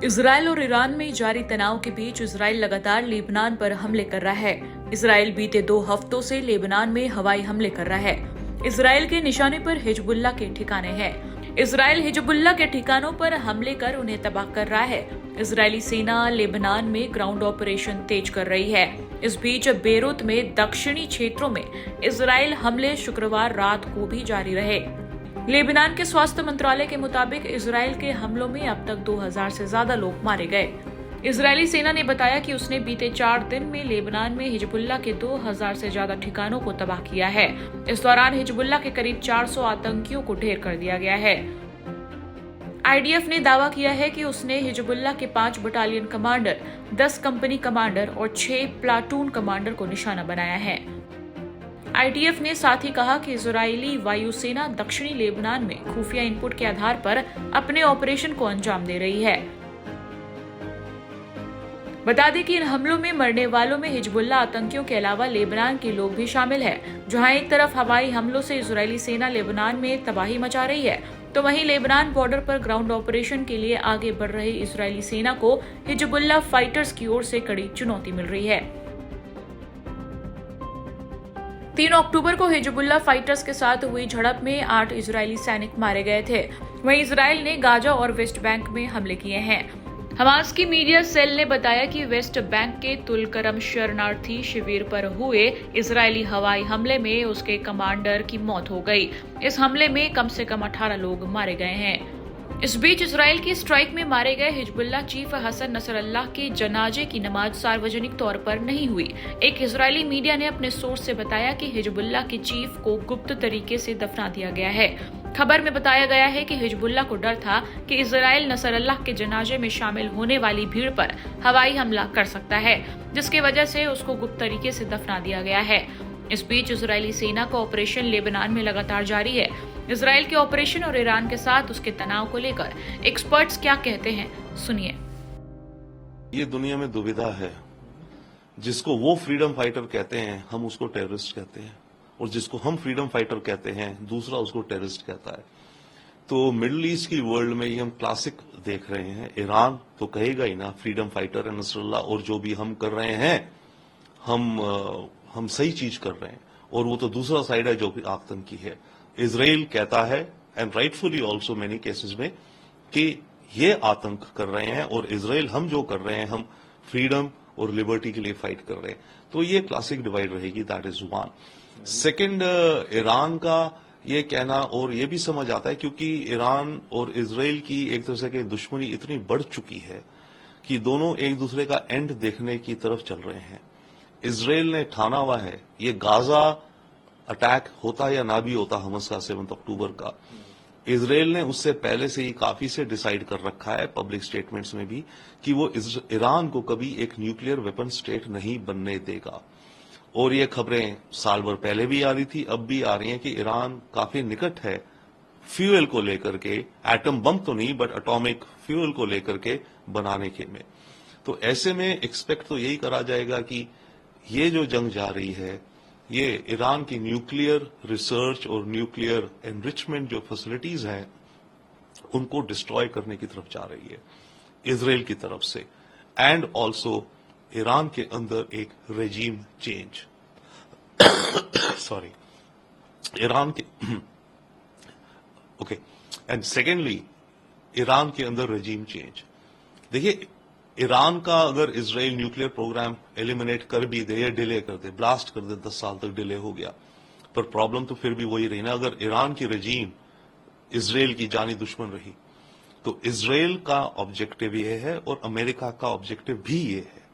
Israel और Iran में जारी तनाव के बीच इजराइल लगातार लेबनान पर हमले कर रहा है। इजराइल बीते 2 हफ्तों से लेबनान में हवाई हमले कर रहा है। इजराइल के निशाने पर हिजबुल्लाह के ठिकाने हैं। इजराइल हिजबुल्लाह के ठिकानों पर हमले कर उन्हें तबाह कर रहा है। इजरायली सेना लेबनान में ग्राउंड ऑपरेशन तेज कर रही है। इस बीच बेरूत में दक्षिणी क्षेत्रों में इजराइल हमले शुक्रवार रात को भी जारी रहे। लेबनान के स्वास्थ्य मंत्रालय के मुताबिक इजराइल के हमलों में अब तक 2000 से ज्यादा लोग मारे गए। इजरायली सेना ने बताया कि उसने बीते 4 दिन में लेबनान में हिजबुल्लाह के 2000 से ज्यादा ठिकानों को तबाह किया है। इस दौरान हिजबुल्लाह के करीब 400 आतंकियों को ढेर कर दिया गया है। आईडीएफ ने दावा किया है कि उसने हिजबुल्लाह के 5 बटालियन कमांडर, 10 कंपनी कमांडर और 6 प्लाटून कमांडर को निशाना बनाया है। आईडीएफ ने साथ ही कहा कि इजरायली वायुसेना दक्षिणी लेबनान में खुफिया इनपुट के आधार पर अपने ऑपरेशन को अंजाम दे रही है। बता दें कि इन हमलों में मरने वालों में हिजबुल्लाह आतंकियों के अलावा लेबनान के लोग भी शामिल हैं। जहां एक तरफ हवाई हमलों से इजरायली सेना लेबनान में तबाही मचा रही है, तो वहीं लेबनान बॉर्डर पर ग्राउंड ऑपरेशन के लिए आगे बढ़ रही इजरायली सेना को हिजबुल्लाह फाइटर्स की ओर से कड़ी चुनौती मिल रही है। 3 अक्टूबर को हिजबुल्लाह फाइटर्स के साथ हुई झड़प में 8 इजरायली सैनिक मारे गए थे। वहीं इजराइल ने गाजा और वेस्ट बैंक में हमले किए हैं। हमास की मीडिया सेल ने बताया कि वेस्ट बैंक के तुलकरम शरणार्थी शिविर पर हुए इजरायली हवाई हमले में उसके कमांडर की मौत हो गई। इस हमले में कम से कम 18 लोग मारे गए हैं। इस बीच इजराइल की स्ट्राइक में मारे गए हिजबुल्लाह चीफ हसन नसरल्लाह के जनाजे की नमाज सार्वजनिक तौर पर नहीं हुई। एक इजरायली मीडिया ने अपने सोर्स से बताया कि हिजबुल्लाह के चीफ को गुप्त तरीके से दफना दिया गया है। खबर में बताया गया है कि हिजबुल्लाह को डर था कि इजराइल नसरल्लाह के जनाजे में शामिल होने वाली भीड़ पर हवाई हमला कर सकता है, जिसकी वजह से उसको गुप्त तरीके से दफना दिया गया है। इस बीच इजरायली सेना का ऑपरेशन लेबनान में लगातार जारी है। इजराइल के ऑपरेशन और ईरान के साथ उसके तनाव को लेकर एक्सपर्ट्स क्या कहते हैं, सुनिए। ये दुनिया में दुविधा है। जिसको वो फ्रीडम फाइटर कहते हैं, हम उसको टेररिस्ट कहते हैं, और जिसको हम फ्रीडम फाइटर कहते हैं, दूसरा उसको टेररिस्ट कहता है। तो मिडिल ईस्ट की वर्ल्ड में ये हम क्लासिक देख रहे हैं। ईरान तो कहेगा ही ना फ्रीडम फाइटर है नसरुल्लाह, और जो भी हम कर रहे हैं हम सही चीज कर रहे हैं, और वो तो दूसरा साइड है जो कि आतंकी है। इजराइल कहता है, and rightfully also many cases में, कि ये आतंक कर रहे हैं, और इजराइल हम जो कर रहे हैं, हम फ्रीडम और लिबर्टी के लिए फाइट कर रहे हैं। तो ये क्लासिक डिवाइड रहेगी, that is one. Second, Iran का ये कहना, और ये भी समझ आता है क्योंकि ईरान और इजराइल की एक तरह से दुश्मनी इतनी बढ़ चुकी है कि दोनों एक दूसरे का एंड देखने की तरफ चल रहे हैं। इजराइल ने ठाना हुआ है, ये गाजा अटैक होता या ना भी होता हमस का 7 अक्टूबर का, इजराइल ने उससे पहले से ही काफी से डिसाइड कर रखा है पब्लिक स्टेटमेंट्स में भी, कि वो ईरान को कभी एक न्यूक्लियर वेपन स्टेट नहीं बनने देगा। और ये खबरें साल भर पहले भी आ रही थी, अब भी आ रही हैं कि ईरान काफी निकट है फ्यूल को लेकर के, एटम बम तो नहीं बट एटॉमिक फ्यूल को लेकर के बनाने के में। तो ऐसे में एक्सपेक्ट तो यही करा जाएगा कि ये जो जंग जा रही है, ये ईरान की न्यूक्लियर रिसर्च और न्यूक्लियर एनरिचमेंट जो फैसिलिटीज हैं, उनको डिस्ट्रॉय करने की तरफ जा रही है इजराइल की तरफ से। एंड ऑल्सो ईरान के अंदर एक रेजीम चेंज सॉरी, ईरान के ओके, एंड सेकेंडली ईरान के अंदर रेजीम चेंज। देखिए, ईरान का अगर इजराइल न्यूक्लियर प्रोग्राम एलिमिनेट कर भी दे या डिले कर दे, ब्लास्ट कर दे, 10 साल तक डिले हो गया, पर प्रॉब्लम तो फिर भी वही रही ना। अगर ईरान की रेजीम इजराइल की जानी दुश्मन रही, तो इजराइल का ऑब्जेक्टिव ये है और अमेरिका का ऑब्जेक्टिव भी ये है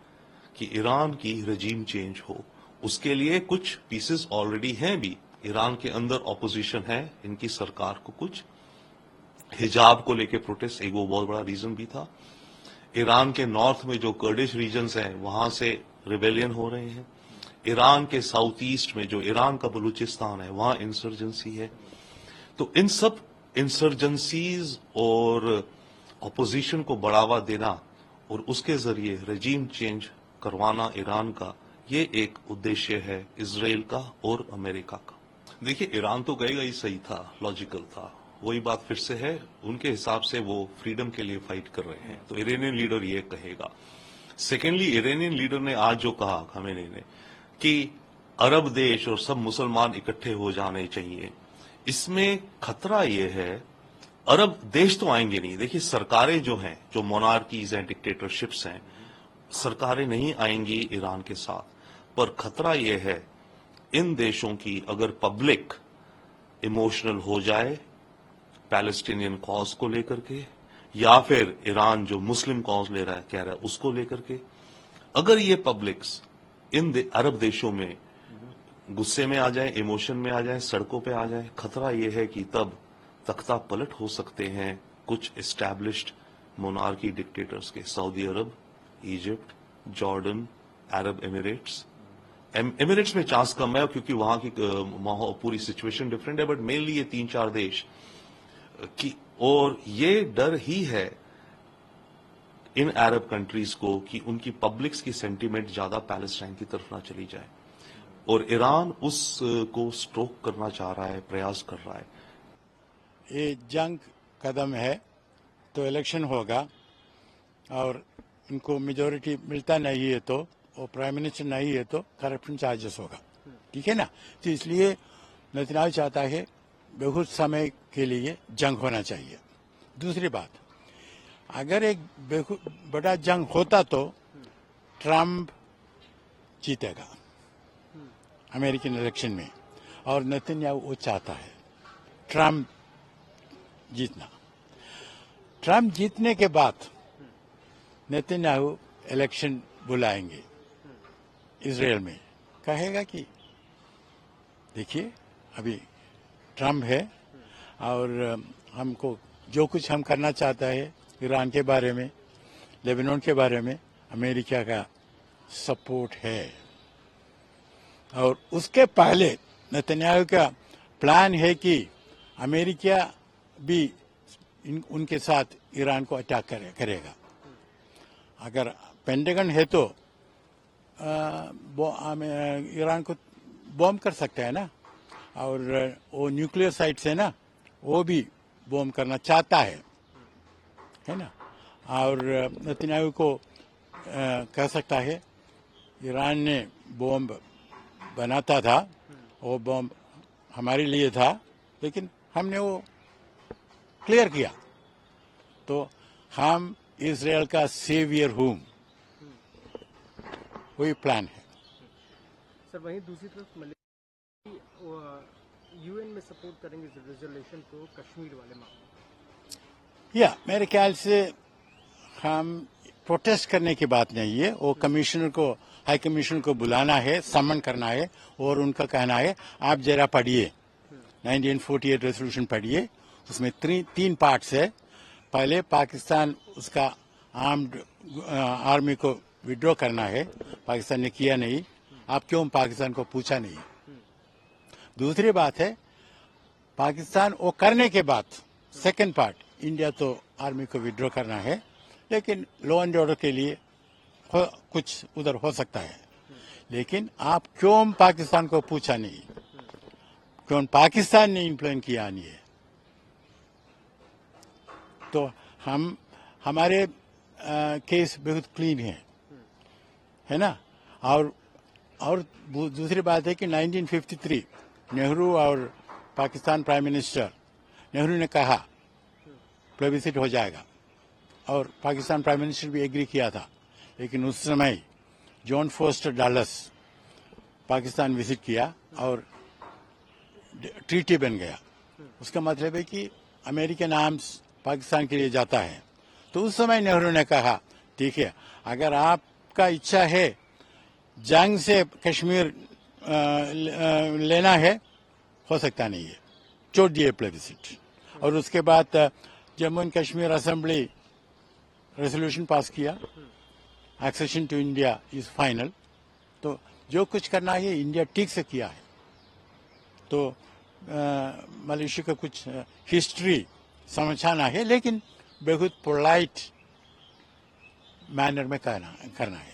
कि ईरान की रेजीम चेंज हो। उसके लिए कुछ पीसेस ऑलरेडी हैं भी। ईरान के अंदर ऑपोजिशन है इनकी सरकार को, कुछ हिजाब को लेकर प्रोटेस्ट एक वो बहुत बड़ा रीजन भी था। ईरान के नॉर्थ में जो कर्डिश रीजन्स हैं, वहां से रिबेलियन हो रहे हैं। ईरान के साउथ ईस्ट में जो ईरान का बलूचिस्तान है, वहां इंसर्जेंसी है। तो इन सब इंसर्जेंसीज और ऑपोजिशन को बढ़ावा देना और उसके जरिए रेजीम चेंज करवाना ईरान का, ये एक उद्देश्य है इजराइल का और अमेरिका का। देखिए, ईरान तो कहेगा ही सही था, लॉजिकल था, वही बात फिर से है, उनके हिसाब से वो फ्रीडम के लिए फाइट कर रहे हैं, तो इरानियन लीडर ये कहेगा। सेकेंडली, इरानियन लीडर ने आज जो कहा खमेनी ने कि अरब देश और सब मुसलमान इकट्ठे हो जाने चाहिए, इसमें खतरा ये है, अरब देश तो आएंगे नहीं। देखिए, सरकारें जो हैं, जो मोनार्कीज हैं, डिक्टेटरशिप्स हैं, सरकारें नहीं आएंगी ईरान के साथ, पर खतरा यह है इन देशों की अगर पब्लिक इमोशनल हो जाए पैलेस्टीनियन कॉज को लेकर के, या फिर ईरान जो मुस्लिम कॉज ले रहा है, कह रहा है, उसको लेकर के, अगर ये पब्लिक्स इन अरब देशों में गुस्से में आ जाए, इमोशन में आ जाए, सड़कों पे आ जाए, खतरा यह है कि तब तख्ता पलट हो सकते हैं कुछ एस्टैब्लिश्ड मोनार्की डिक्टेटर्स के, Saudi Arab, Egypt, Jordan, Arab Emirates. Emirates में चांस कम है क्योंकि वहां की पूरी सिचुएशन डिफरेंट है, बट मेनली ये 3-4 देश की, और ये डर ही है इन अरब कंट्रीज को कि उनकी पब्लिक्स की सेंटीमेंट ज्यादा पैलेस्टाइन की तरफ ना चली जाए, और ईरान उस को स्ट्रोक करना चाह रहा है, प्रयास कर रहा है। ये जंग कदम है तो इलेक्शन होगा, और उनको मेजोरिटी मिलता नहीं है तो, और प्राइम मिनिस्टर नहीं है तो करप्शन चार्जेस होगा, ठीक है ना। तो इसलिए नेतन्याहू चाहता है बहुत समय के लिए जंग होना चाहिए। दूसरी बात, अगर एक बड़ा जंग होता तो ट्रम्प जीतेगा अमेरिकन इलेक्शन में, और नेतन्याहू वो चाहता है ट्रम्प जीतना। ट्रम्प जीतने के बाद नेतन्याहू इलेक्शन बुलाएंगे इजराइल में, कहेगा कि देखिए अभी ट्रम्प है और हमको जो कुछ हम करना चाहता है ईरान के बारे में, लेबनान के बारे में, अमेरिका का सपोर्ट है। और उसके पहले नेतन्याहू का प्लान है कि अमेरिका भी उनके साथ ईरान को अटैक करेगा। अगर पेंटागन है तो ईरान को बॉम्ब कर सकता है ना, और वो न्यूक्लियर साइट्स है ना, वो भी बॉम्ब करना चाहता है ना। और नेतन्याहू को कह सकता है ईरान ने बॉम्ब बनाता था, वो बॉम्ब हमारे लिए था, लेकिन हमने वो क्लियर किया, तो हम इजराइल का सेवियर हूं, वही प्लान है। सर, वहीं दूसरी तरफ यूएन में सपोर्ट करेंगे रेजोल्यूशन को कश्मीर वाले मामले। या मेरे ख्याल से हम प्रोटेस्ट करने की बात नहीं है, वो कमिश्नर को, हाई कमिश्नर को बुलाना है, समन करना है, और उनका कहना है आप जरा पढ़िए 1948 रेजोल्यूशन पढ़िए, उसमें 3 पार्ट्स है। पहले पाकिस्तान उसका आर्म्ड आर्मी को विड्रॉ करना है, पाकिस्तान ने किया नहीं, आप क्यों पाकिस्तान को पूछा नहीं। दूसरी बात है पाकिस्तान वो करने के बाद सेकंड पार्ट, इंडिया तो आर्मी को विड्रॉ करना है, लेकिन लॉ एंड ऑर्डर के लिए कुछ उधर हो सकता है, लेकिन आप क्यों पाकिस्तान को पूछा नहीं, क्यों पाकिस्तान ने इन्फ्लुएंस किया नहीं है। तो हमारे केस बहुत क्लीन है ना। और दूसरी बात है कि 1953 नेहरू और पाकिस्तान प्राइम मिनिस्टर नेहरू ने कहा प्लेबिसिट हो जाएगा, और पाकिस्तान प्राइम मिनिस्टर भी एग्री किया था, लेकिन उस समय John poster Dallas Pakistan visit किया और ट्रीटी बन गया। उसका मतलब है कि अमेरिकन आर्म्स पाकिस्तान के लिए जाता है। तो उस समय नेहरू ने कहा ठीक है, अगर आपका इच्छा है जंग से कश्मीर लेना है, हो सकता नहीं है, छोड़ दिए प्लेबिसिट। और उसके बाद Jammu and Kashmir assembly resolution pass किया, accession to India is final. तो जो कुछ करना है इंडिया ठीक से किया है। तो मलेशिया का कुछ हिस्ट्री समझाना है, लेकिन बहुत पोलाइट मैनर में करना है।